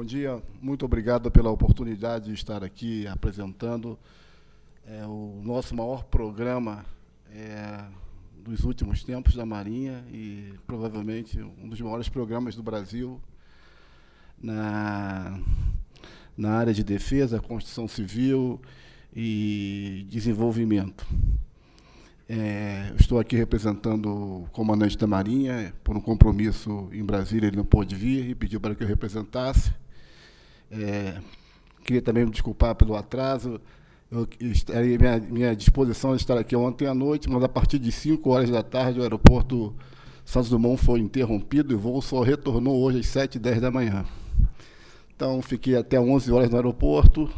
Bom dia, muito obrigado pela oportunidade de estar aqui apresentando o nosso maior programa dos últimos tempos da Marinha e provavelmente um dos maiores programas do Brasil na área de defesa, construção civil e desenvolvimento. Estou aqui representando o comandante da Marinha, por um compromisso em Brasília, ele não pôde vir e pediu para que eu representasse. Queria também me desculpar pelo atraso. Eu estaria à minha disposição de estar aqui ontem à noite, mas a partir de 5 horas da tarde o aeroporto Santos Dumont foi interrompido e o voo só retornou hoje às 7h10 da manhã. Então, fiquei até 11 horas no aeroporto,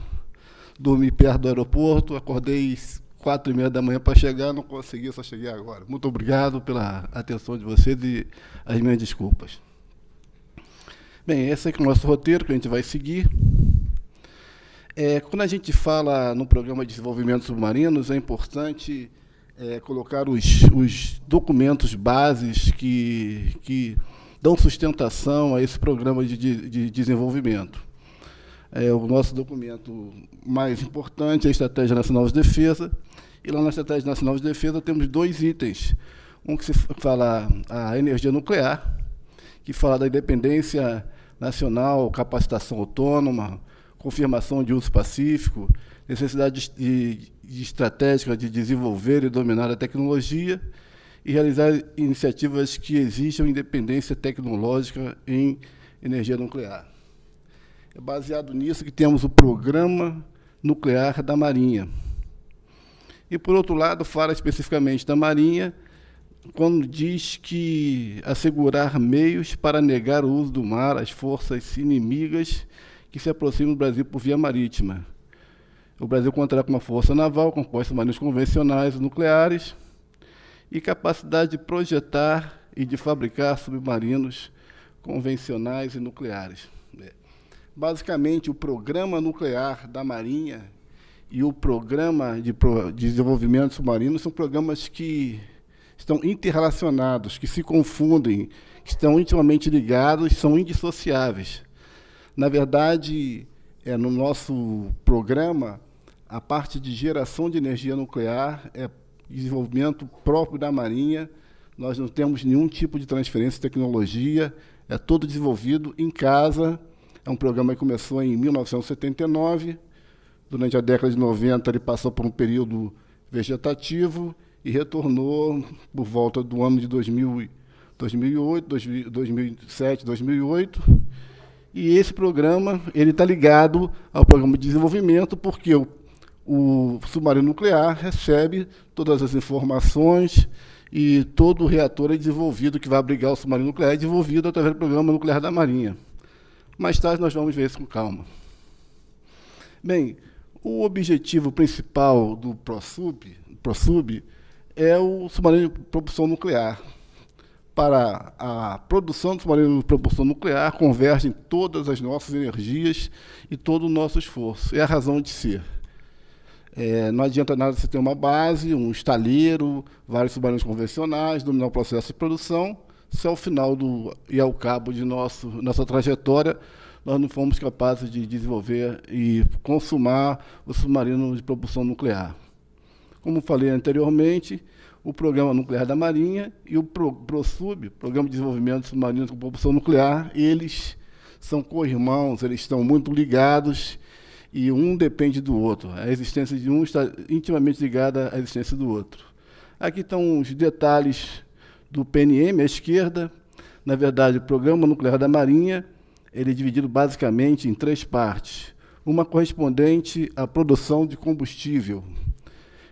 dormi perto do aeroporto, acordei 4h30 da manhã para chegar, não consegui, só cheguei agora. Muito obrigado pela atenção de vocês e as minhas desculpas. Bem, esse aqui é o nosso roteiro que a gente vai seguir. Quando a gente fala no programa de desenvolvimento submarinos, é importante colocar os documentos bases que dão sustentação a esse programa de desenvolvimento. O nosso documento mais importante é a Estratégia Nacional de Defesa, e lá na Estratégia Nacional de Defesa temos 2 itens. Um que se fala a energia nuclear, que fala da independência nacional, capacitação autônoma, confirmação de uso pacífico, necessidade estratégica de desenvolver e dominar a tecnologia e realizar iniciativas que exijam independência tecnológica em energia nuclear. É baseado nisso que temos o Programa Nuclear da Marinha. E, por outro lado, fala especificamente da Marinha, quando diz que assegurar meios para negar o uso do mar às forças inimigas que se aproximam do Brasil por via marítima. O Brasil contará com uma força naval composta de submarinos convencionais e nucleares e capacidade de projetar e de fabricar submarinos convencionais e nucleares. Basicamente, o Programa Nuclear da Marinha e o Programa de Desenvolvimento Submarino são programas que estão interrelacionados, que se confundem, que estão intimamente ligados, são indissociáveis. Na verdade, no nosso programa, a parte de geração de energia nuclear é desenvolvimento próprio da Marinha, nós não temos nenhum tipo de transferência de tecnologia, é todo desenvolvido em casa. É um programa que começou em 1979, durante a década de 90 ele passou por um período vegetativo e retornou por volta do ano de 2007, 2008. E esse programa está ligado ao programa de desenvolvimento, porque o submarino nuclear recebe todas as informações e todo o reator é desenvolvido, que vai abrigar o submarino nuclear, é desenvolvido através do Programa Nuclear da Marinha. Mais tarde nós vamos ver isso com calma. Bem, o objetivo principal do ProSub é o submarino de propulsão nuclear. Para a produção do submarino de propulsão nuclear, convergem todas as nossas energias e todo o nosso esforço. É a razão de ser. Não adianta nada você ter uma base, um estaleiro, vários submarinos convencionais, dominar o processo de produção, se ao final e ao cabo de nossa trajetória, nós não fomos capazes de desenvolver e consumar o submarino de propulsão nuclear. Como falei anteriormente, o Programa Nuclear da Marinha e o ProSub, Programa de Desenvolvimento de Submarinos com Propulsão Nuclear, eles são co-irmãos, eles estão muito ligados e um depende do outro. A existência de um está intimamente ligada à existência do outro. Aqui estão os detalhes do PNM, à esquerda. Na verdade, o Programa Nuclear da Marinha ele é dividido basicamente em 3 partes. Uma correspondente à produção de combustível.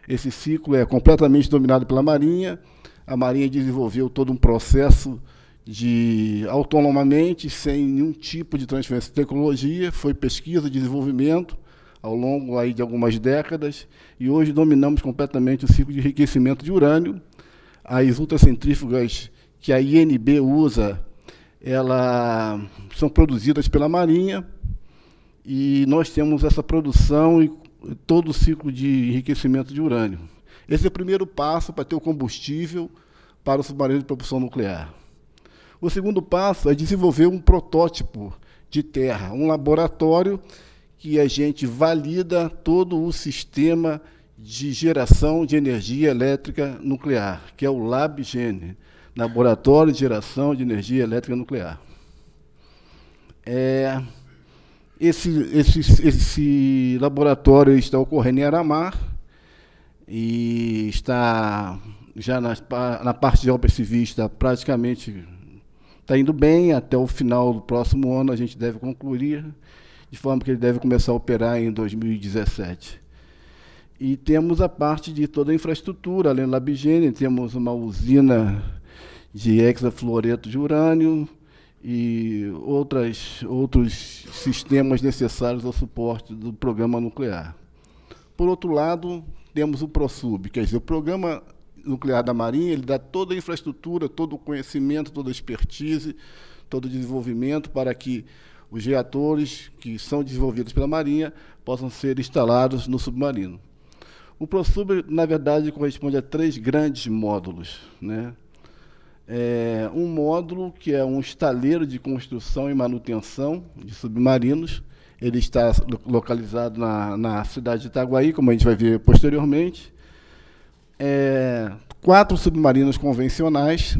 Esse ciclo é completamente dominado pela Marinha. A Marinha desenvolveu todo um processo autonomamente, sem nenhum tipo de transferência de tecnologia. Foi pesquisa e desenvolvimento ao longo aí de algumas décadas. E hoje dominamos completamente o ciclo de enriquecimento de urânio. As ultracentrífugas que a INB usa, elas são produzidas pela Marinha e nós temos essa produção e todo o ciclo de enriquecimento de urânio. Esse é o primeiro passo para ter o combustível para o submarino de propulsão nuclear. O segundo passo é desenvolver um protótipo de terra, um laboratório que a gente valida todo o sistema de geração de energia elétrica nuclear, que é o LabGen, Laboratório de Geração de Energia Elétrica Nuclear. Esse laboratório está ocorrendo em Aramar e está já na parte de obras civis, praticamente está indo bem. Até o final do próximo ano a gente deve concluir, de forma que ele deve começar a operar em 2017. E temos a parte de toda a infraestrutura, além do LabGen, temos uma usina de hexafluoreto de urânio e outros sistemas necessários ao suporte do programa nuclear. Por outro lado, temos o ProSub, quer dizer, o Programa Nuclear da Marinha, ele dá toda a infraestrutura, todo o conhecimento, toda a expertise, todo o desenvolvimento para que os reatores que são desenvolvidos pela Marinha possam ser instalados no submarino. O ProSub, na verdade, corresponde a 3 grandes módulos, né? Um módulo que é um estaleiro de construção e manutenção de submarinos. Ele está localizado na cidade de Itaguaí, como a gente vai ver posteriormente. 4 submarinos convencionais,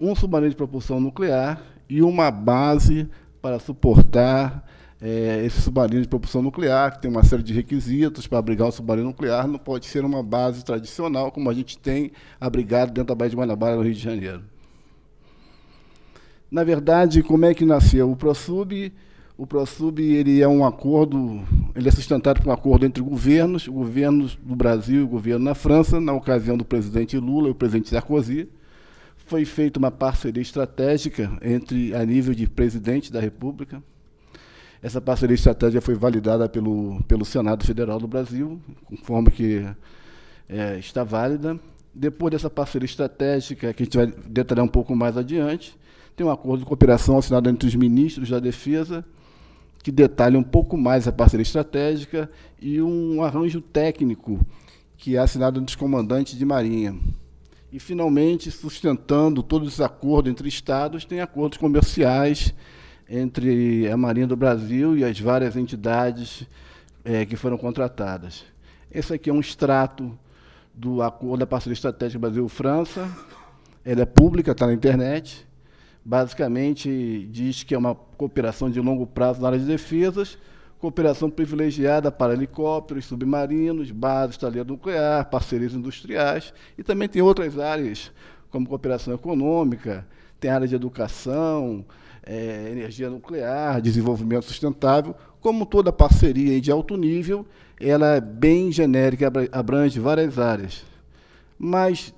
um submarino de propulsão nuclear e uma base para suportar esse submarino de propulsão nuclear, que tem uma série de requisitos para abrigar o submarino nuclear. Não pode ser uma base tradicional, como a gente tem abrigado dentro da Baía de Guanabara, no Rio de Janeiro. Na verdade, como é que nasceu o ProSub? O ProSub, ele é um acordo, ele é sustentado por um acordo entre governos, o governo do Brasil e o governo da França, na ocasião do presidente Lula e o presidente Sarkozy. Foi feita uma parceria estratégica a nível de presidente da República. Essa parceria estratégica foi validada pelo Senado Federal do Brasil, conforme que está válida. Depois dessa parceria estratégica, que a gente vai detalhar um pouco mais adiante, tem um acordo de cooperação assinado entre os ministros da Defesa, que detalha um pouco mais a parceria estratégica, e um arranjo técnico, que é assinado entre os comandantes de Marinha. E, finalmente, sustentando todos os acordos entre estados, tem acordos comerciais entre a Marinha do Brasil e as várias entidades que foram contratadas. Esse aqui é um extrato do acordo da parceria estratégica Brasil-França. Ela é pública, está na internet. Basicamente, diz que é uma cooperação de longo prazo na área de defesas, cooperação privilegiada para helicópteros, submarinos, bases, estaleiro nuclear, parcerias industriais, e também tem outras áreas, como cooperação econômica, tem área de educação, energia nuclear, desenvolvimento sustentável. Como toda parceria de alto nível, ela é bem genérica, abrange várias áreas. Mas,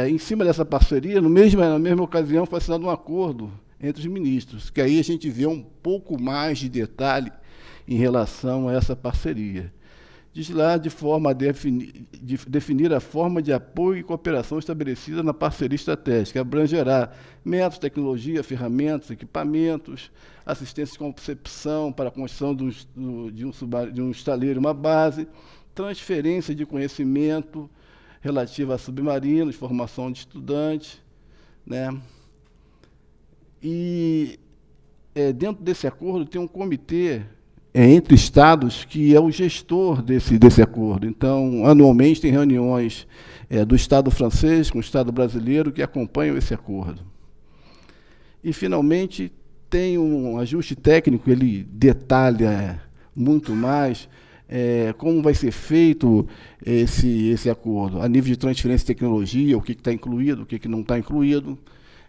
em cima dessa parceria, na mesma ocasião, foi assinado um acordo entre os ministros, que aí a gente vê um pouco mais de detalhe em relação a essa parceria. Diz lá de forma a definir a forma de apoio e cooperação estabelecida na parceria estratégica. Abrangerá métodos, tecnologia, ferramentas, equipamentos, assistência de concepção para a construção de um estaleiro, uma base, transferência de conhecimento relativa a submarinos, formação de estudantes, né? E dentro desse acordo tem um comitê entre estados, que é o gestor desse acordo. Então, anualmente, tem reuniões do Estado francês com o Estado brasileiro que acompanham esse acordo. E, finalmente, tem um ajuste técnico, ele detalha muito mais como vai ser feito esse acordo, a nível de transferência de tecnologia, o que está incluído, o que não está incluído,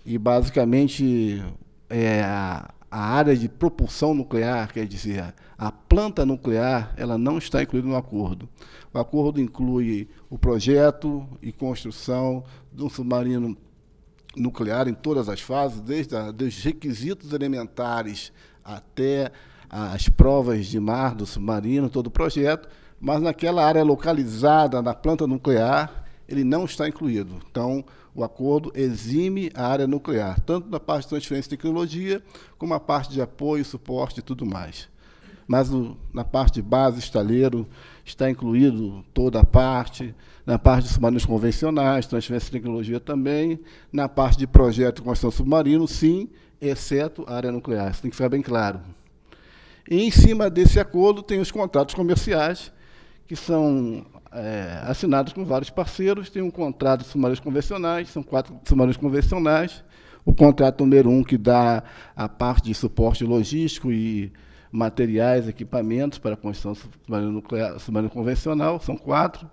e, basicamente, a área de propulsão nuclear, quer dizer, a planta nuclear, ela não está incluída no acordo. O acordo inclui o projeto e construção de um submarino nuclear em todas as fases, desde os requisitos elementares até as provas de mar do submarino, todo o projeto, mas naquela área localizada na planta nuclear, ele não está incluído. Então, o acordo exime a área nuclear, tanto na parte de transferência de tecnologia, como a parte de apoio, suporte e tudo mais. mas na parte de base, estaleiro, está incluído toda a parte, na parte de submarinos convencionais, transferência de tecnologia também, na parte de projeto de construção submarino, sim, exceto a área nuclear. Isso tem que ficar bem claro. E, em cima desse acordo, tem os contratos comerciais, que são assinados com vários parceiros. Tem um contrato de submarinos convencionais, são 4 submarinos convencionais. O contrato número 1, que dá a parte de suporte logístico e materiais, equipamentos para a construção do submarino nuclear, submarino convencional, são 4.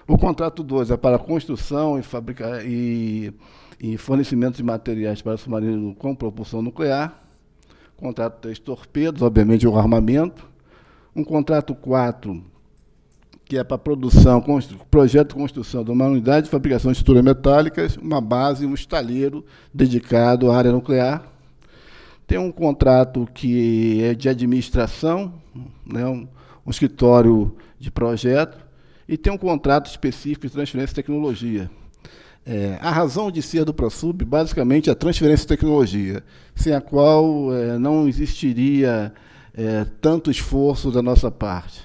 O contrato 2 é para a construção e fornecimento de materiais para submarino com propulsão nuclear. Contrato 3, torpedos, obviamente, o armamento. Um contrato 4, que é para produção, projeto de construção de uma unidade de fabricação de estruturas metálicas, uma base, um estaleiro dedicado à área nuclear. Tem um contrato que é de administração, né, um escritório de projeto, e tem um contrato específico de transferência de tecnologia. A razão de ser do ProSub, basicamente, é a transferência de tecnologia, sem a qual não existiria tanto esforço da nossa parte.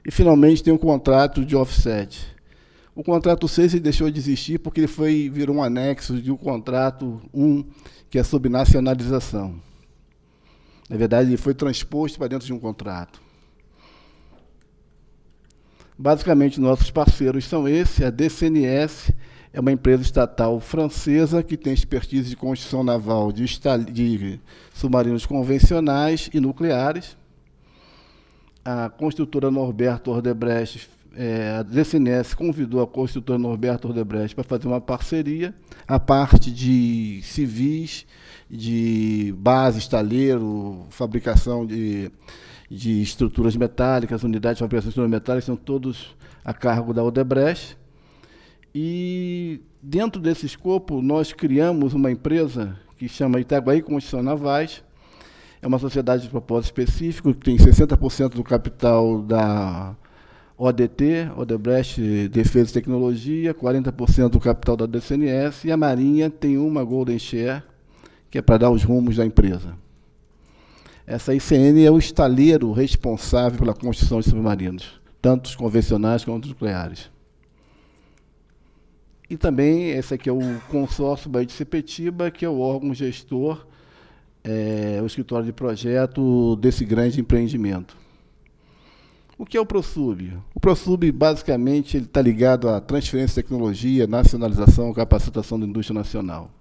E, finalmente, tem um contrato de offset. O contrato 6 ele deixou de existir porque ele virou um anexo de um contrato 1, que é sobre nacionalização. Na verdade, ele foi transposto para dentro de um contrato. Basicamente, nossos parceiros são esses. A DCNS é uma empresa estatal francesa que tem expertise de construção naval de submarinos convencionais e nucleares. A construtora Norberto Odebrecht, a DCNS convidou a construtora Norberto Odebrecht para fazer uma parceria. A parte de civis, de base, estaleiro, fabricação de estruturas metálicas, unidades de fabricação de estruturas metálicas, são todos a cargo da Odebrecht. E, dentro desse escopo, nós criamos uma empresa que chama Itaguaí Construção Navais. É uma sociedade de propósito específico, que tem 60% do capital da ODT, Odebrecht Defesa e Tecnologia, 40% do capital da DCNS, e a Marinha tem uma Golden Share, que é para dar os rumos da empresa. Essa ICN é o estaleiro responsável pela construção de submarinos, tanto os convencionais quanto os nucleares. E também, esse aqui é o consórcio Baía de Sepetiba, que é o órgão gestor, o escritório de projeto desse grande empreendimento. O que é o ProSub? O ProSub, basicamente, ele está ligado à transferência de tecnologia, nacionalização, capacitação da indústria nacional.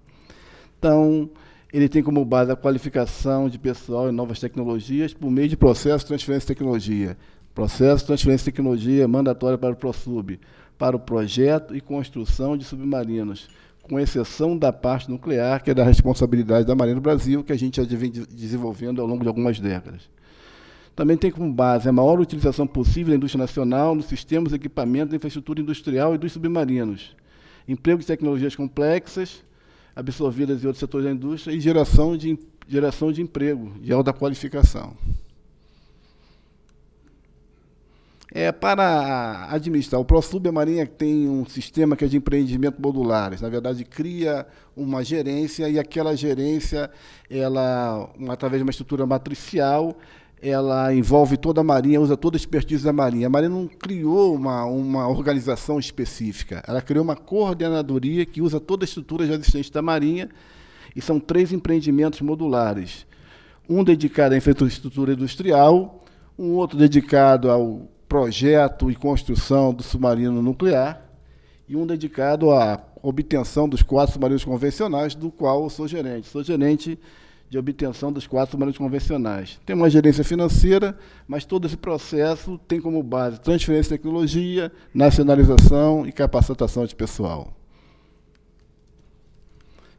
Então, ele tem como base a qualificação de pessoal em novas tecnologias por meio de processo de transferência de tecnologia. Processo de transferência de tecnologia mandatório para o ProSub, para o projeto e construção de submarinos, com exceção da parte nuclear, que é da responsabilidade da Marinha do Brasil, que a gente já vem desenvolvendo ao longo de algumas décadas. Também tem como base a maior utilização possível da indústria nacional nos sistemas, equipamentos, infraestrutura industrial e dos submarinos. Emprego de tecnologias complexas, absorvidas em outros setores da indústria, e geração de emprego, de alta qualificação. Para administrar o ProSub, a Marinha tem um sistema que é de empreendimento modulares. Na verdade, cria uma gerência, e aquela gerência, através de uma estrutura matricial, ela envolve toda a Marinha, usa toda a expertise da Marinha. A Marinha não criou uma organização específica, ela criou uma coordenadoria que usa toda a estrutura já existente da Marinha, e são 3 empreendimentos modulares. Um dedicado à infraestrutura industrial, um outro dedicado ao projeto e construção do submarino nuclear, e um dedicado à obtenção dos 4 submarinos convencionais, do qual eu sou gerente. Sou gerente de obtenção dos 4 submarinos convencionais. Tem uma gerência financeira, mas todo esse processo tem como base transferência de tecnologia, nacionalização e capacitação de pessoal.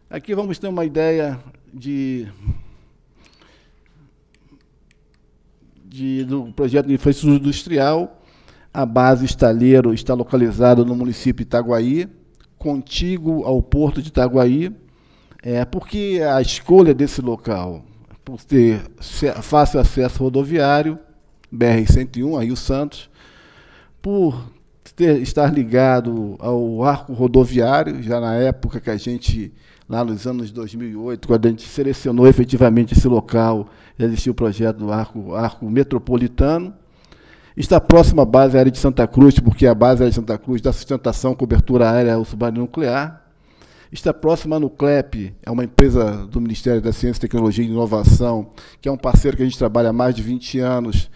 Aqui vamos ter uma ideia do projeto de infraestrutura industrial. A base estaleiro está localizada no município de Itaguaí, contíguo ao porto de Itaguaí. Porque a escolha desse local, por ter fácil acesso rodoviário, BR-101, a Rio Santos, por estar ligado ao arco rodoviário, já na época que a gente lá nos anos 2008, quando a gente selecionou efetivamente esse local, já existia o projeto do arco metropolitano. Está próxima à base aérea de Santa Cruz, porque a base aérea de Santa Cruz dá sustentação, cobertura aérea ao submarino nuclear. Está próxima à Nuclep, é uma empresa do Ministério da Ciência, Tecnologia e Inovação, que é um parceiro que a gente trabalha há mais de 20 anos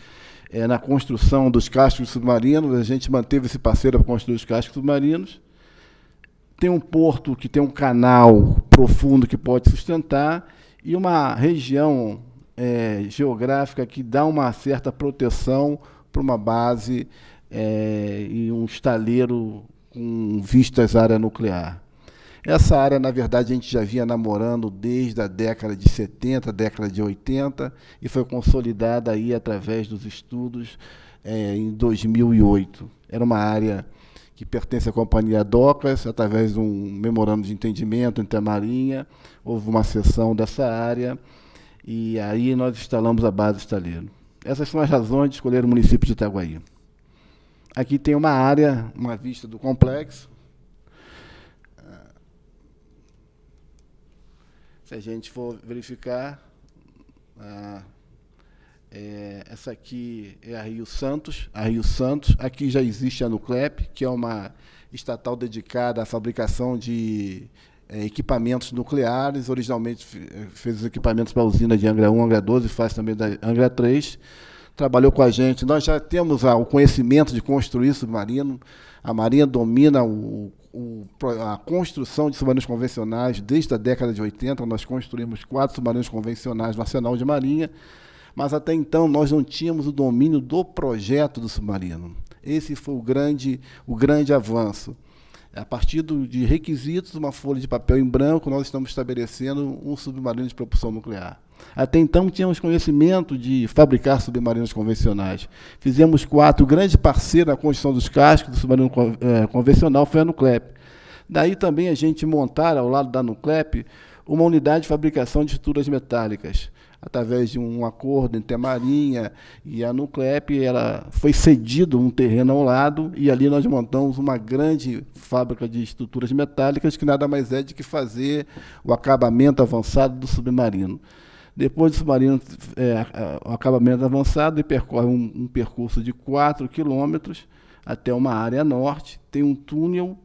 na construção dos cascos submarinos. A gente manteve esse parceiro para construir os cascos submarinos. Tem um porto que tem um canal profundo que pode sustentar e uma região geográfica que dá uma certa proteção para uma base e um estaleiro com vistas à área nuclear. Essa área, na verdade, a gente já vinha namorando desde a década de 70, década de 80, e foi consolidada aí através dos estudos em 2008. Era uma área que pertence à Companhia Docas, através de um memorando de entendimento entre a Marinha, houve uma cessão dessa área, e aí nós instalamos a base estaleiro. Essas são as razões de escolher o município de Itaguaí. Aqui tem uma área, uma vista do complexo. Se a gente for verificar, essa aqui é a Rio Santos. Aqui já existe a Nuclep, que é uma estatal dedicada à fabricação de equipamentos nucleares. Originalmente fez os equipamentos para a usina de Angra 1, Angra 12, faz também da Angra 3. Trabalhou com a gente. Nós já temos o conhecimento de construir submarino. A Marinha domina a construção de submarinos convencionais desde a década de 80. Nós construímos 4 submarinos convencionais no Arsenal de Marinha, mas até então nós não tínhamos o domínio do projeto do submarino. Esse foi o grande avanço. A partir de requisitos, uma folha de papel em branco, nós estamos estabelecendo um submarino de propulsão nuclear. Até então, tínhamos conhecimento de fabricar submarinos convencionais. Fizemos 4. O grande parceiro na construção dos cascos do submarino convencional foi a Nuclep. Daí também a gente montar, ao lado da Nuclep, uma unidade de fabricação de estruturas metálicas. Através de um acordo entre a Marinha e a Nuclep, ela foi cedido um terreno ao lado, e ali nós montamos uma grande fábrica de estruturas metálicas, que nada mais é de que fazer o acabamento avançado do submarino. Depois do submarino, o acabamento avançado, ele percorre um percurso de 4 quilômetros até uma área norte, tem um túnel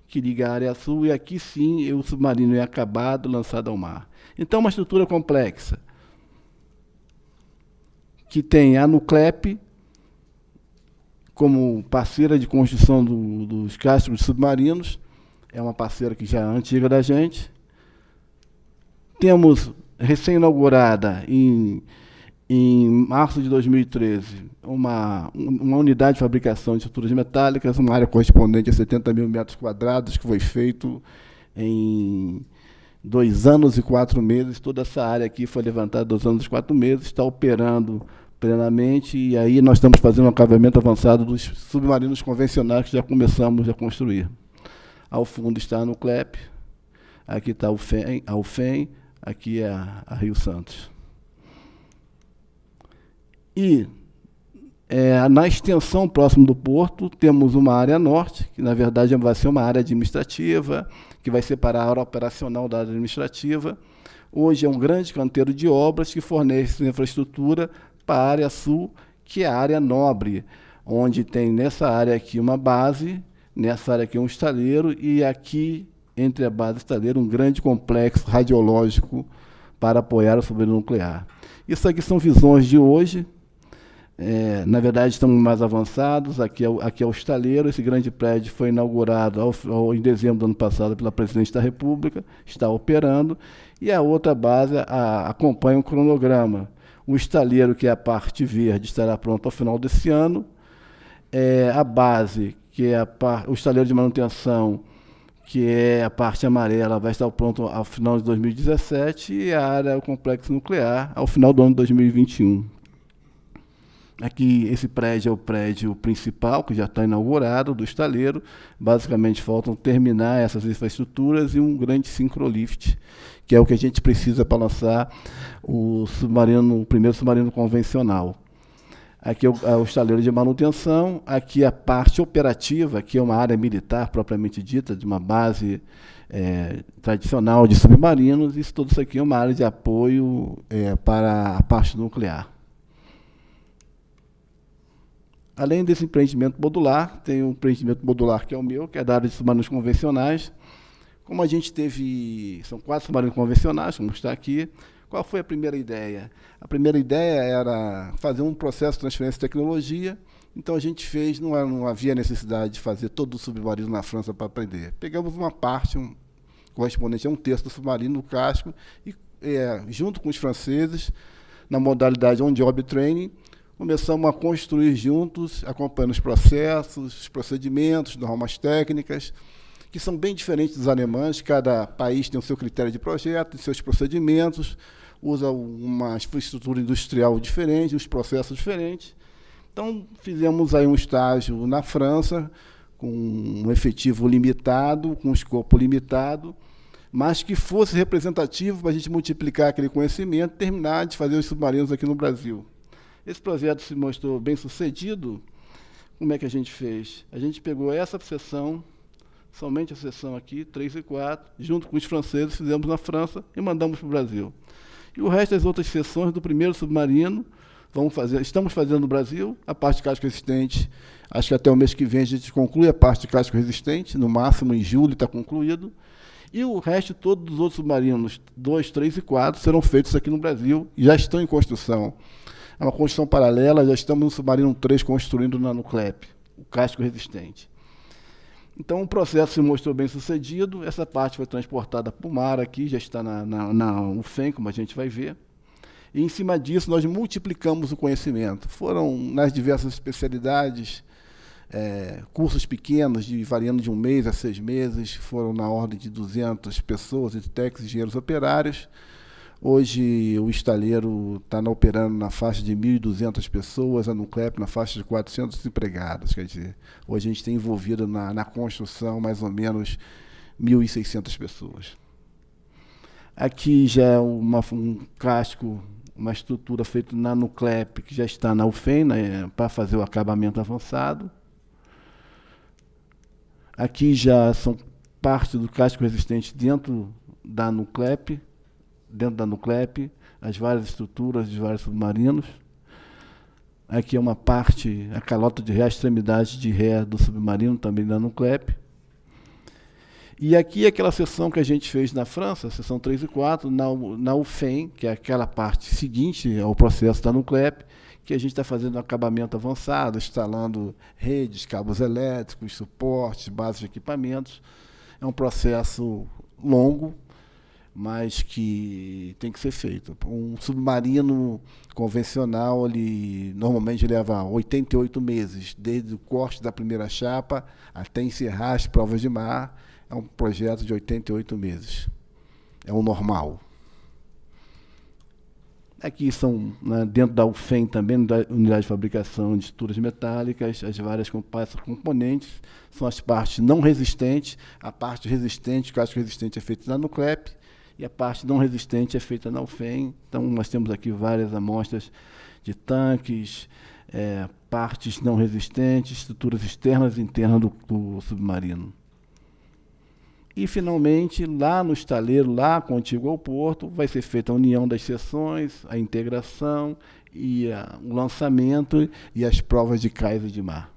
que liga a área sul, e aqui sim o submarino é acabado, lançado ao mar. Então, uma estrutura complexa, que tem a Nuclep como parceira de construção dos cascos submarinos, é uma parceira que já é antiga da gente. Temos, recém-inaugurada, em março de 2013, uma unidade de fabricação de estruturas metálicas, uma área correspondente a 70 mil metros quadrados, que foi feito em 2 anos e 4 meses. Toda essa área aqui foi levantada 2 anos e 4 meses, está operando plenamente, e aí nós estamos fazendo um acabamento avançado dos submarinos convencionais que já começamos a construir. Ao fundo está a Nuclep, aqui está a UFEM, aqui é a Rio Santos. E na extensão próximo do porto, temos uma área norte, que na verdade vai ser uma área administrativa, que vai separar a área operacional da área administrativa. Hoje é um grande canteiro de obras que fornece infraestrutura para a área sul, que é a área nobre, onde tem nessa área aqui uma base, nessa área aqui um estaleiro, e aqui, entre a base e o estaleiro, um grande complexo radiológico para apoiar o submarino nuclear. Isso aqui são visões de hoje. Na verdade, estamos mais avançados. Aqui é o estaleiro. Esse grande prédio foi inaugurado em dezembro do ano passado pela Presidente da República, está operando, e a outra base acompanha o cronograma. O estaleiro, que é a parte verde, estará pronto ao final desse ano. A base, que é o estaleiro de manutenção, que é a parte amarela, vai estar pronto ao final de 2017, e a área, o complexo nuclear, ao final do ano de 2021. Aqui, esse prédio é o prédio principal, que já está inaugurado, do estaleiro. Basicamente, faltam terminar essas infraestruturas e um grande sincrolift, que é o que a gente precisa para lançar o primeiro submarino convencional. Aqui é o estaleiro de manutenção, aqui a parte operativa, que é uma área militar propriamente dita, de uma base tradicional de submarinos, e tudo isso aqui é uma área de apoio para a parte nuclear. Além desse empreendimento modular, tem um empreendimento modular que é o meu, que é da área de submarinos convencionais. Como a gente teve, são 4 submarinos convencionais, como está aqui, qual foi a primeira ideia? A primeira ideia era fazer um processo de transferência de tecnologia, então a gente fez, não havia necessidade de fazer todo o submarino na França para aprender. Pegamos uma parte, correspondente a 1/3 do submarino no casco, e junto com os franceses, na modalidade on-job training, começamos a construir juntos, acompanhando os processos, os procedimentos, normas técnicas, que são bem diferentes dos alemães. Cada país tem o seu critério de projeto, seus procedimentos, usa uma infraestrutura industrial diferente, os processos diferentes. Então, fizemos aí um estágio na França, com um efetivo limitado, com um escopo limitado, mas que fosse representativo para a gente multiplicar aquele conhecimento e terminar de fazer os submarinos aqui no Brasil. Esse projeto se mostrou bem sucedido. Como é que a gente fez? A gente pegou essa seção, somente a seção aqui, 3 e 4, junto com os franceses, fizemos na França e mandamos para o Brasil. E o resto das outras seções do primeiro submarino, estamos fazendo no Brasil, a parte de casco resistente, acho que até o mês que vem a gente conclui a parte de casco resistente, no máximo em julho está concluído, e o resto todo dos outros submarinos, 2, 3 e 4, serão feitos aqui no Brasil e já estão em construção. É uma construção paralela, já estamos no submarino 3 construindo na Nuclep, o casco resistente. Então o processo se mostrou bem sucedido, essa parte foi transportada para o mar aqui, já está na UFEM, como a gente vai ver. E em cima disso nós multiplicamos o conhecimento. Foram nas diversas especialidades, cursos pequenos, variando de 1 mês a 6 meses, foram na ordem de 200 pessoas, entre técnicos e engenheiros operários. Hoje o estaleiro está operando na faixa de 1.200 pessoas, a Nuclep na faixa de 400 empregados. Quer dizer, hoje a gente tem envolvido na construção mais ou menos 1.600 pessoas. Aqui já é um casco, uma estrutura feita na Nuclep, que já está na UFEM, né, para fazer o acabamento avançado. Aqui já são parte do casco resistente dentro da Nuclep, as várias estruturas dos vários submarinos. Aqui é uma parte, a calota de ré, a extremidade de ré do submarino, também da Nuclep. E aqui é aquela seção que a gente fez na França, seção 3 e 4, na UFEM, que é aquela parte seguinte ao processo da Nuclep, que a gente está fazendo um acabamento avançado, instalando redes, cabos elétricos, suportes, bases de equipamentos. É um processo longo, mas que tem que ser feito. Um submarino convencional, ele normalmente leva 88 meses, desde o corte da primeira chapa até encerrar as provas de mar. É um projeto de 88 meses. É o normal. Aqui são, né, dentro da UFEM também, da unidade de fabricação de estruturas metálicas, as várias componentes, são as partes não resistentes, a parte resistente, o casco resistente é feito na Nuclep, e a parte não resistente é feita na UFEM. Então, nós temos aqui várias amostras de tanques, partes não resistentes, estruturas externas e internas do submarino. E, finalmente, lá no estaleiro, lá contíguo ao porto, vai ser feita a união das seções, a integração, e o lançamento e as provas de cais e de mar.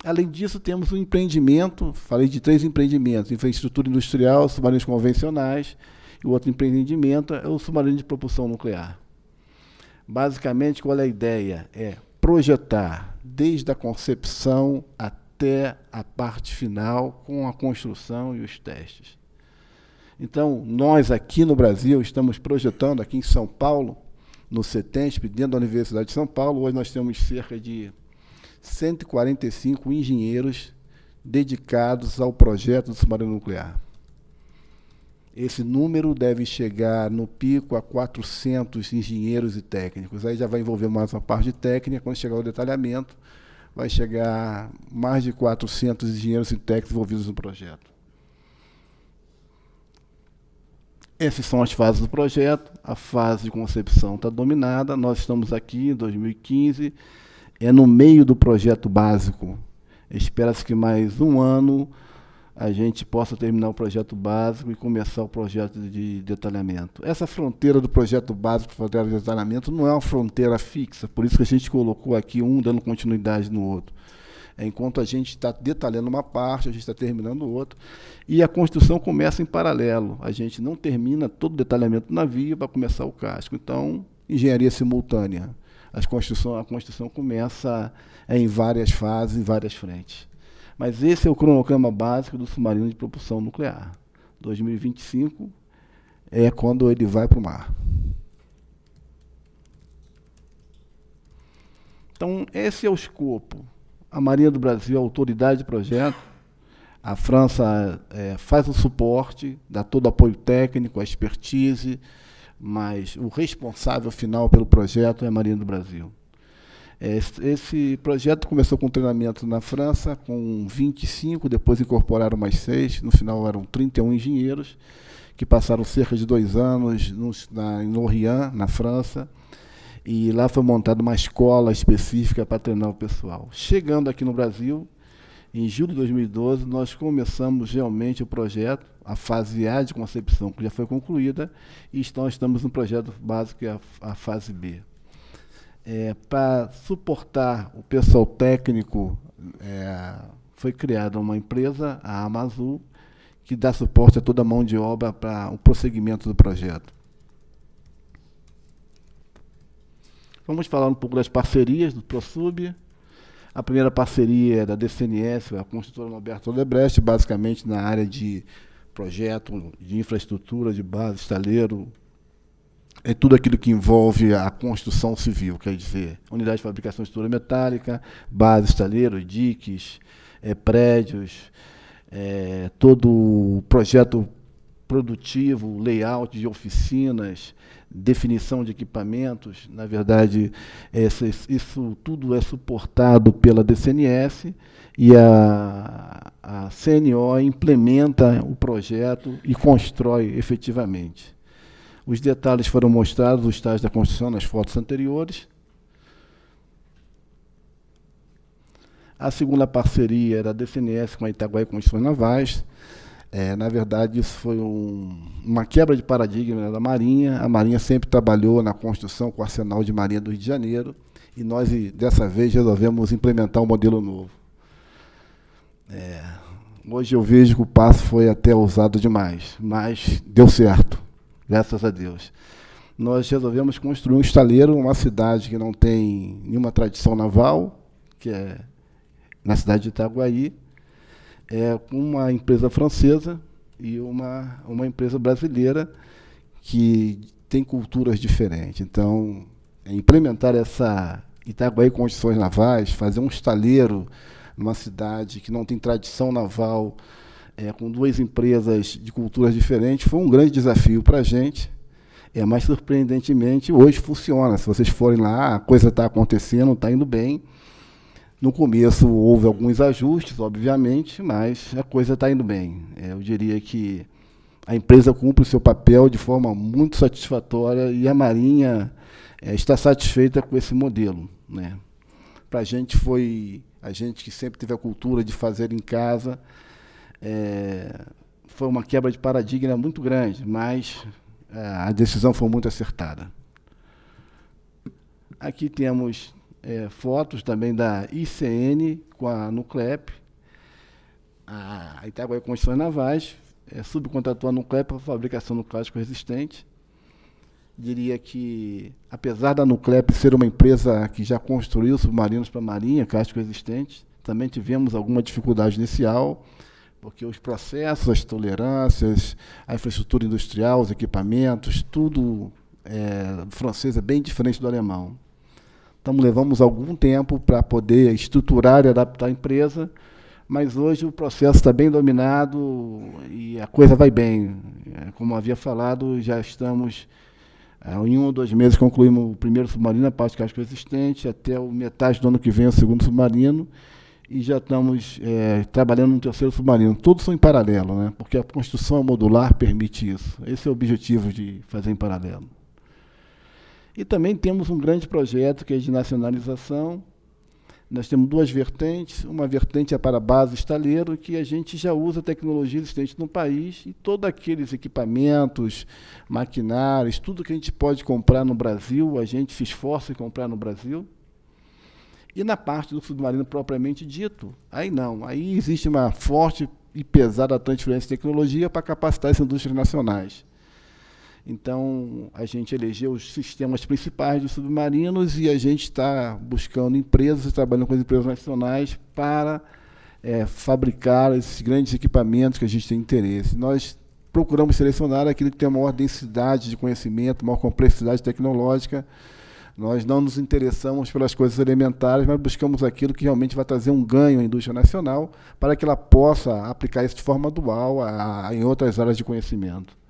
Além disso, temos um empreendimento, falei de 3 empreendimentos: infraestrutura industrial, submarinos convencionais, e o outro empreendimento é o submarino de propulsão nuclear. Basicamente, qual é a ideia? É projetar desde a concepção até a parte final, com a construção e os testes. Então, nós aqui no Brasil estamos projetando, aqui em São Paulo, no CETESP, dentro da Universidade de São Paulo, hoje nós temos cerca de 145 engenheiros dedicados ao projeto do submarino nuclear. Esse número deve chegar no pico a 400 engenheiros e técnicos. Aí já vai envolver mais uma parte técnica. Quando chegar o detalhamento, vai chegar mais de 400 engenheiros e técnicos envolvidos no projeto. Essas são as fases do projeto. A fase de concepção está dominada. Nós estamos aqui em 2015, no meio do projeto básico. Espera-se que mais um ano a gente possa terminar o projeto básico e começar o projeto de detalhamento. Essa fronteira do projeto básico para o projeto de detalhamento não é uma fronteira fixa, por isso que a gente colocou aqui um dando continuidade no outro. Enquanto a gente está detalhando uma parte, a gente está terminando outra, e a construção começa em paralelo. A gente não termina todo o detalhamento do navio para começar o casco. Então, engenharia simultânea. A construção começa em várias fases, em várias frentes. Mas esse é o cronograma básico do submarino de propulsão nuclear. 2025 é quando ele vai para o mar. Então, esse é o escopo. A Marinha do Brasil é a autoridade de projeto. A França faz o suporte, dá todo o apoio técnico, a expertise, mas o responsável final pelo projeto é a Marinha do Brasil. Esse projeto começou com treinamento na França, com 25, depois incorporaram mais 6, no final eram 31 engenheiros, que passaram cerca de 2 anos em Lorient, na França, e lá foi montada uma escola específica para treinar o pessoal. Chegando aqui no Brasil, em julho de 2012, nós começamos realmente o projeto, a fase A de concepção, que já foi concluída, e estamos no projeto básico, que é a fase B. Para suportar o pessoal técnico, foi criada uma empresa, a Amazul, que dá suporte a toda a mão de obra para o prosseguimento do projeto. Vamos falar um pouco das parcerias do ProSub. A primeira parceria é da DCNS, a construtora Norberto Odebrecht, basicamente na área de projeto, de infraestrutura, de base, estaleiro, tudo aquilo que envolve a construção civil, quer dizer, unidade de fabricação de estrutura metálica, base, estaleiro, diques, prédios, todo o projeto produtivo, layout de oficinas, definição de equipamentos. Na verdade, isso tudo é suportado pela DCNS e a CNO implementa o projeto e constrói efetivamente. Os detalhes foram mostrados, os estágios da construção, nas fotos anteriores. A segunda parceria era a DCNS com a Itaguaí Construções Navais. Na verdade, isso foi uma quebra de paradigma da Marinha. A Marinha sempre trabalhou na construção com o Arsenal de Marinha do Rio de Janeiro, e nós, dessa vez, resolvemos implementar um modelo novo. Hoje eu vejo que o passo foi até ousado demais, mas deu certo. Graças a Deus. Nós resolvemos construir um estaleiro, uma cidade que não tem nenhuma tradição naval, que é na cidade de Itaguaí, com uma empresa francesa e uma empresa brasileira que tem culturas diferentes. Então, implementar essa Itaguaí Construções Navais, fazer um estaleiro numa cidade que não tem tradição naval, com 2 empresas de culturas diferentes, foi um grande desafio para a gente, mas surpreendentemente hoje funciona. Se vocês forem lá, a coisa está acontecendo, está indo bem. No começo houve alguns ajustes, obviamente, mas a coisa está indo bem. Eu diria que a empresa cumpre o seu papel de forma muito satisfatória e a Marinha está satisfeita com esse modelo, né? Para a gente que sempre teve a cultura de fazer em casa, foi uma quebra de paradigma muito grande, mas a decisão foi muito acertada. Aqui temos fotos também da ICN com a Nuclep. A Itaguaí Construções Navais subcontratou a Nuclep para a fabricação do casco resistente. Diria que, apesar da Nuclep ser uma empresa que já construiu submarinos para a Marinha, casco resistente, também tivemos alguma dificuldade inicial, porque os processos, as tolerâncias, a infraestrutura industrial, os equipamentos, tudo francês é bem diferente do alemão. Então, levamos algum tempo para poder estruturar e adaptar a empresa, mas hoje o processo está bem dominado e a coisa vai bem. Como havia falado, já estamos, em 1 ou 2 meses, concluímos o primeiro submarino, a parte de casco resistente, até metade do ano que vem o segundo submarino, e já estamos trabalhando no terceiro submarino. Todos são em paralelo, né? Porque a construção modular permite isso. Esse é o objetivo de fazer em paralelo. E também temos um grande projeto que é de nacionalização. Nós temos duas vertentes. Uma vertente é para a base estaleiro, que a gente já usa a tecnologia existente no país e todos aqueles equipamentos, maquinários, tudo que a gente pode comprar no Brasil, a gente se esforça em comprar no Brasil. E na parte do submarino propriamente dito, aí não. Aí existe uma forte e pesada transferência de tecnologia para capacitar as indústrias nacionais. Então, a gente elegeu os sistemas principais dos submarinos e a gente está buscando empresas, trabalhando com as empresas nacionais para fabricar esses grandes equipamentos que a gente tem interesse. Nós procuramos selecionar aquilo que tem a maior densidade de conhecimento, maior complexidade tecnológica. Nós não nos interessamos pelas coisas elementares, mas buscamos aquilo que realmente vai trazer um ganho à indústria nacional para que ela possa aplicar isso de forma dual em outras áreas de conhecimento.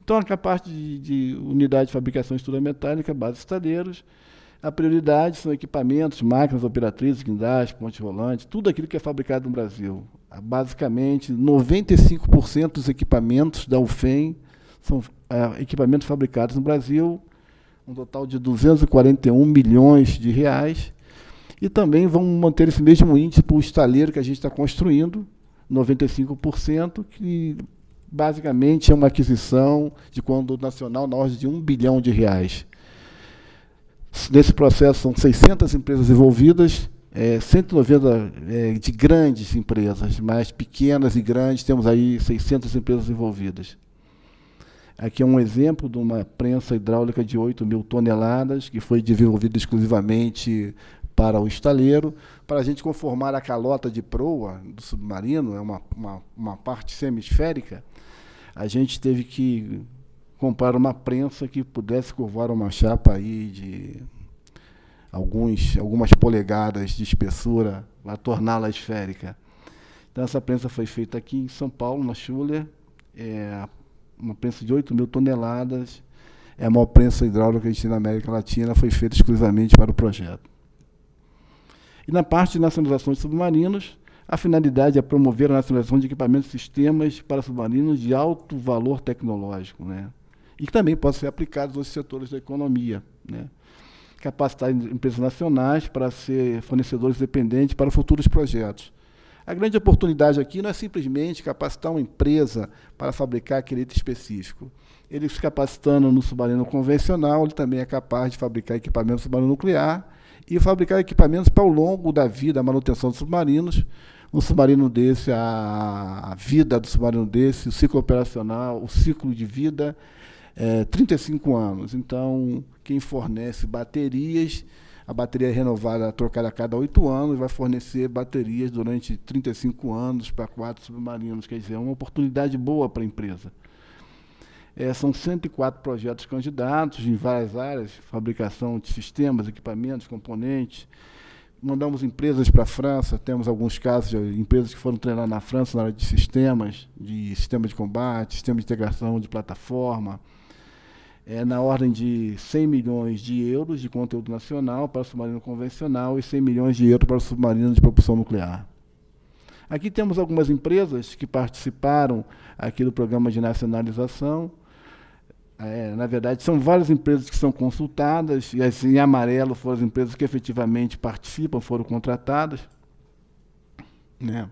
Então, a parte de unidade de fabricação e estrutura metálica, bases estaleiros, a prioridade são equipamentos, máquinas operatriz, guindastes, pontes rolantes, tudo aquilo que é fabricado no Brasil. Basicamente, 95% dos equipamentos da UFEM são equipamentos fabricados no Brasil, um total de 241 milhões de reais, e também vamos manter esse mesmo índice para o estaleiro que a gente está construindo, 95%, que basicamente é uma aquisição de conduto nacional na ordem de R$ 1 bilhão. Nesse processo são 600 empresas envolvidas, 190 de grandes empresas, mas pequenas e grandes, temos aí 600 empresas envolvidas. Aqui é um exemplo de uma prensa hidráulica de 8.000 toneladas, que foi desenvolvida exclusivamente para o estaleiro, para a gente conformar a calota de proa do submarino, é uma parte semisférica. A gente teve que comprar uma prensa que pudesse curvar uma chapa aí de algumas polegadas de espessura, para torná-la esférica. Então, essa prensa foi feita aqui em São Paulo, na Schuller, uma prensa de 8.000 toneladas, é a maior prensa hidráulica que a gente tem na América Latina, foi feita exclusivamente para o projeto. E na parte de nacionalização de submarinos, a finalidade é promover a nacionalização de equipamentos e sistemas para submarinos de alto valor tecnológico, né? E que também podem ser aplicados aos setores da economia, né? Capacitar empresas nacionais para ser fornecedores dependentes para futuros projetos. A grande oportunidade aqui não é simplesmente capacitar uma empresa para fabricar aquele item específico. Ele se capacitando no submarino convencional, ele também é capaz de fabricar equipamentos no submarino nuclear e fabricar equipamentos para ao longo da vida, a manutenção dos submarinos. Um submarino desse, a vida do submarino desse, o ciclo operacional, o ciclo de vida, 35 anos. Então, quem fornece baterias, a bateria é renovada, trocada a cada 8 anos, vai fornecer baterias durante 35 anos para 4 submarinos. Quer dizer, é uma oportunidade boa para a empresa. São 104 projetos candidatos em várias áreas, fabricação de sistemas, equipamentos, componentes. Mandamos empresas para a França, temos alguns casos de empresas que foram treinar na França na área de sistemas de combate, sistema de integração de plataforma, na ordem de 100 milhões de euros de conteúdo nacional para o submarino convencional e 100 milhões de euros para o submarino de propulsão nuclear. Aqui temos algumas empresas que participaram aqui do programa de nacionalização. Na verdade, são várias empresas que são consultadas, e assim, em amarelo foram as empresas que efetivamente participam, foram contratadas, né?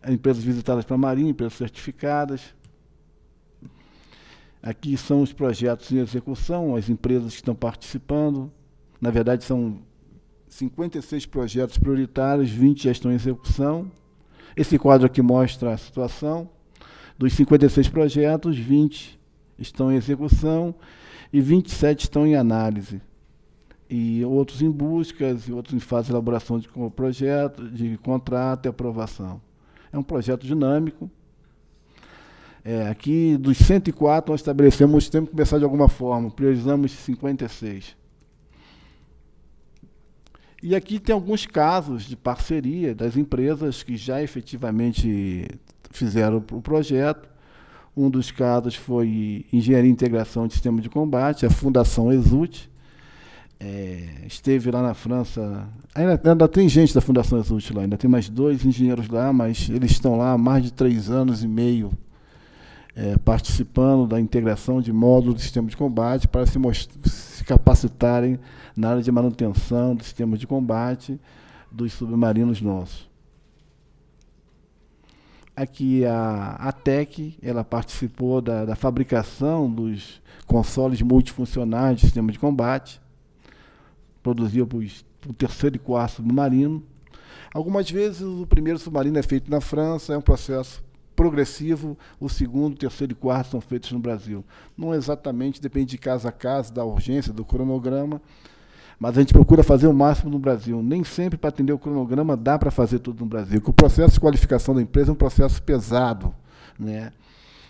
Empresas visitadas para a Marinha, empresas certificadas. Aqui são os projetos em execução, as empresas que estão participando. Na verdade, são 56 projetos prioritários, 20 já estão em execução. Esse quadro aqui mostra a situação. Dos 56 projetos, 20 estão em execução e 27 estão em análise. E outros em buscas, e outros em fase de elaboração de projeto, de contrato e aprovação. É um projeto dinâmico. Aqui, dos 104, nós estabelecemos, temos que começar de alguma forma, priorizamos 56. E aqui tem alguns casos de parceria das empresas que já efetivamente fizeram o projeto. Um dos casos foi Engenharia e Integração de Sistema de Combate, a Fundação Exult. esteve lá na França. Ainda tem gente da Fundação Exult lá, ainda tem mais 2 engenheiros lá, mas eles estão lá há mais de 3 anos e meio participando da integração de módulos do sistema de combate para se capacitarem na área de manutenção do sistema de combate dos submarinos nossos. Aqui a TEC, ela participou da fabricação dos consoles multifuncionais do sistema de combate, produziu para o terceiro e quarto submarino. Algumas vezes o primeiro submarino é feito na França, é um processo progressivo, o segundo, terceiro e quarto são feitos no Brasil. Não exatamente, depende de caso a caso, da urgência, do cronograma, mas a gente procura fazer o máximo no Brasil. Nem sempre, para atender o cronograma, dá para fazer tudo no Brasil, porque o processo de qualificação da empresa é um processo pesado, né?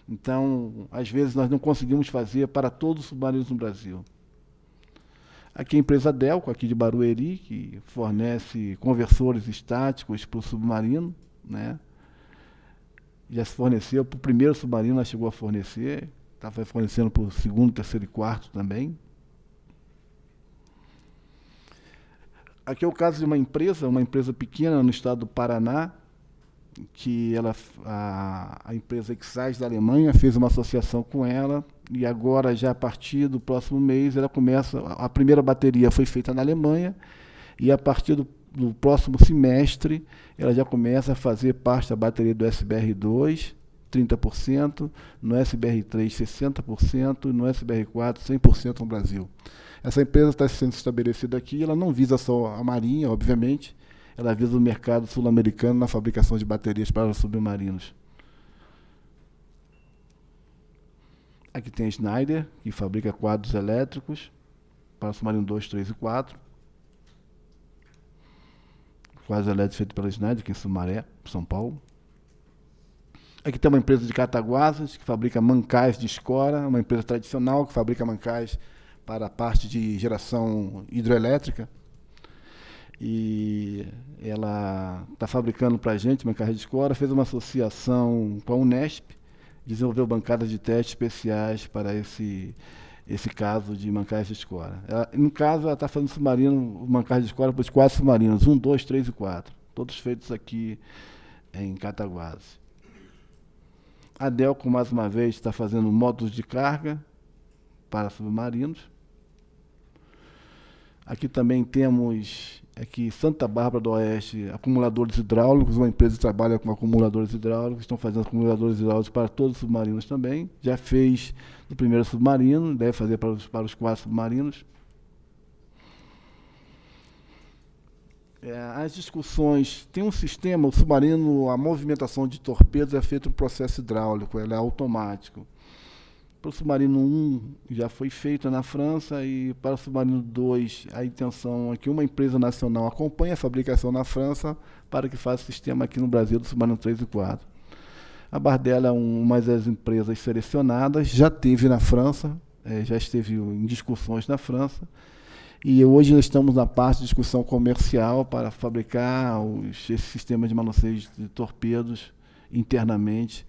Então, às vezes, nós não conseguimos fazer para todos os submarinos no Brasil. Aqui a empresa Delco, aqui de Barueri, que fornece conversores estáticos para o submarino, né? Já se forneceu para o primeiro submarino, ela chegou a fornecer, estava fornecendo para o segundo, terceiro e quarto também. Aqui é o caso de uma empresa pequena no estado do Paraná, que a empresa Exage da Alemanha fez uma associação com ela, e agora, já a partir do próximo mês, ela começa. A primeira bateria foi feita na Alemanha, e a partir do próximo semestre, ela já começa a fazer parte da bateria do SBR2, 30%, no SBR3, 60%, e no SBR4, 100% no Brasil. Essa empresa está sendo estabelecida aqui, ela não visa só a Marinha, obviamente, ela visa o mercado sul-americano na fabricação de baterias para os submarinos. Aqui tem a Schneider, que fabrica quadros elétricos para o submarino 2, 3 e 4. Quadros elétricos feitos pela Schneider, aqui em Sumaré, São Paulo. Aqui tem uma empresa de Cataguasas, que fabrica mancais de escora, uma empresa tradicional que fabrica mancais para a parte de geração hidroelétrica. E ela está fabricando para a gente mancais de escora, fez uma associação com a Unesp, desenvolveu bancadas de testes especiais para esse caso de mancais de escora. No caso, ela está fazendo mancais de escora para os 4 submarinos, 1, 2, 3 e 4, todos feitos aqui em Cataguases. A Delco, mais uma vez, está fazendo módulos de carga para submarinos. Aqui também temos, aqui Santa Bárbara do Oeste, acumuladores hidráulicos, uma empresa que trabalha com acumuladores hidráulicos, estão fazendo acumuladores hidráulicos para todos os submarinos também. Já fez no primeiro submarino, deve fazer para os 4 submarinos. As discussões, tem um sistema, o submarino, a movimentação de torpedos é feita no processo hidráulico, ele é automático. Para o submarino 1 já foi feita na França, e para o submarino 2 a intenção é que uma empresa nacional acompanhe a fabricação na França para que faça o sistema aqui no Brasil do submarino 3 e 4. A Bardella é uma das empresas selecionadas, já esteve na França, já esteve em discussões na França, e hoje nós estamos na parte de discussão comercial para fabricar esse sistema de manuseio de torpedos internamente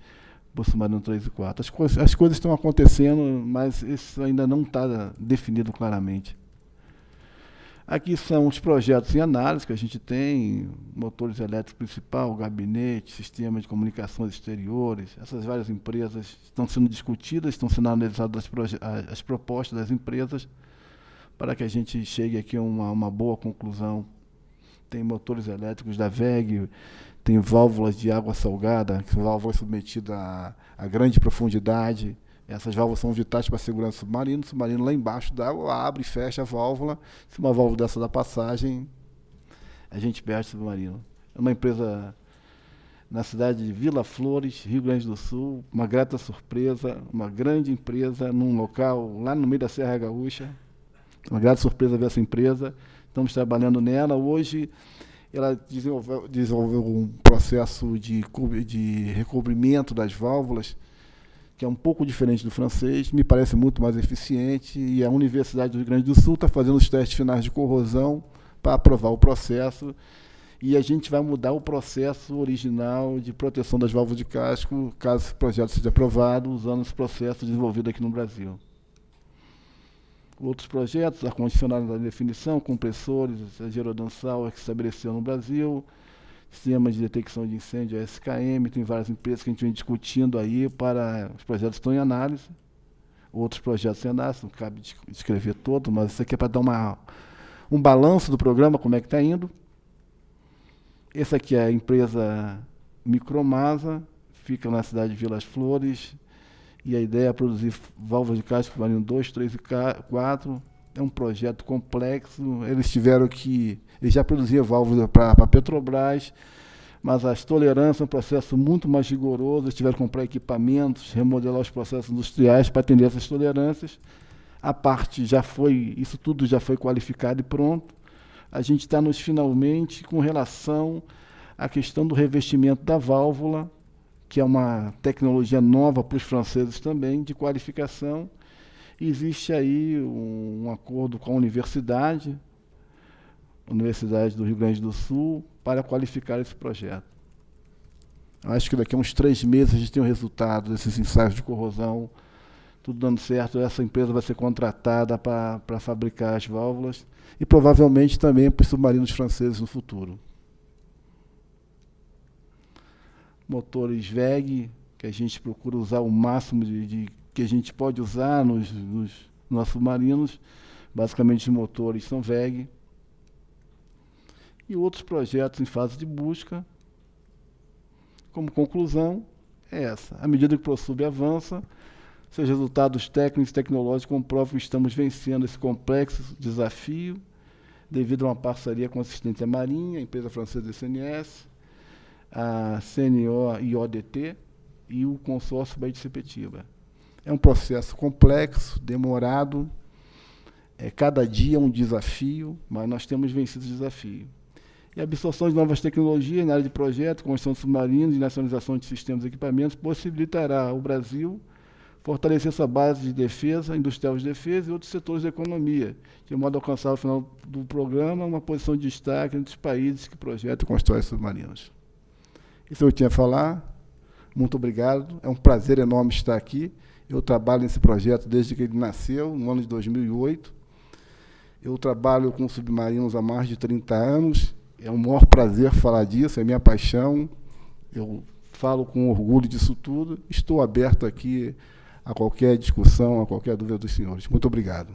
para o submarino 3 e 4. As coisas estão acontecendo, mas isso ainda não está definido claramente. Aqui são os projetos em análise que a gente tem: motores elétricos principal, gabinete, sistema de comunicações exteriores. Essas várias empresas estão sendo discutidas, estão sendo analisadas as propostas das empresas para que a gente chegue aqui a uma boa conclusão. Tem motores elétricos da WEG, tem válvulas de água salgada, que são válvulas submetidas a grande profundidade. Essas válvulas são vitais para a segurança do submarino. O submarino lá embaixo d'água abre e fecha a válvula. Se uma válvula dessa dá passagem, a gente perde o submarino. É uma empresa na cidade de Vila Flores, Rio Grande do Sul, uma grata surpresa, uma grande empresa num local lá no meio da Serra Gaúcha. Uma grata surpresa ver essa empresa. Estamos trabalhando nela. Hoje ela desenvolveu um processo de recobrimento das válvulas, que é um pouco diferente do francês, me parece muito mais eficiente, e a Universidade do Rio Grande do Sul está fazendo os testes finais de corrosão para aprovar o processo, e a gente vai mudar o processo original de proteção das válvulas de casco, caso esse projeto seja aprovado, usando esse processo desenvolvido aqui no Brasil. Outros projetos, ar-condicionado da definição, compressores, a Gerodansal que se estabeleceu no Brasil, sistema de detecção de incêndio, a SKM, tem várias empresas que a gente vem discutindo aí para os projetos que estão em análise. Outros projetos em análise, não cabe descrever todo, mas isso aqui é para dar um balanço do programa, como é que está indo. Essa aqui é a empresa Micromasa, fica na cidade de Vilas Flores, e a ideia é produzir válvulas de caixa submarino 2, 3 e 4. É um projeto complexo. Eles já produziam válvulas para a Petrobras, mas as tolerâncias é um processo muito mais rigoroso. Eles tiveram que comprar equipamentos, remodelar os processos industriais para atender essas tolerâncias. A parte isso tudo já foi qualificado e pronto. A gente está nos finalmente com relação à questão do revestimento da válvula, que é uma tecnologia nova para os franceses também, de qualificação. Existe aí um acordo com a Universidade do Rio Grande do Sul, para qualificar esse projeto. Acho que daqui a uns 3 meses a gente tem o resultado desses ensaios de corrosão, tudo dando certo. Essa empresa vai ser contratada para fabricar as válvulas e provavelmente também para os submarinos franceses no futuro. Motores WEG, que a gente procura usar o máximo que a gente pode usar nos nossos submarinos. Basicamente, os motores são WEG. E outros projetos em fase de busca. Como conclusão, é essa. À medida que o ProSub avança, seus resultados técnicos e tecnológicos comprovam que estamos vencendo esse complexo desafio devido a uma parceria com a Assistência Marinha, a empresa francesa SNS, a CNO e ODT e o consórcio Baía de Sepetiba. É um processo complexo, demorado, cada dia é um desafio, mas nós temos vencido o desafio. E a absorção de novas tecnologias na área de projeto, construção de submarinos e nacionalização de sistemas e equipamentos possibilitará ao Brasil fortalecer sua base de defesa, industrial de defesa e outros setores da economia, de modo a alcançar, ao final do programa, uma posição de destaque entre os países que projetam e constroem submarinos. Isso eu tinha a falar. Muito obrigado. É um prazer enorme estar aqui. Eu trabalho nesse projeto desde que ele nasceu, no ano de 2008. Eu trabalho com submarinos há mais de 30 anos. É um maior prazer falar disso, é minha paixão. Eu falo com orgulho disso tudo. Estou aberto aqui a qualquer discussão, a qualquer dúvida dos senhores. Muito obrigado.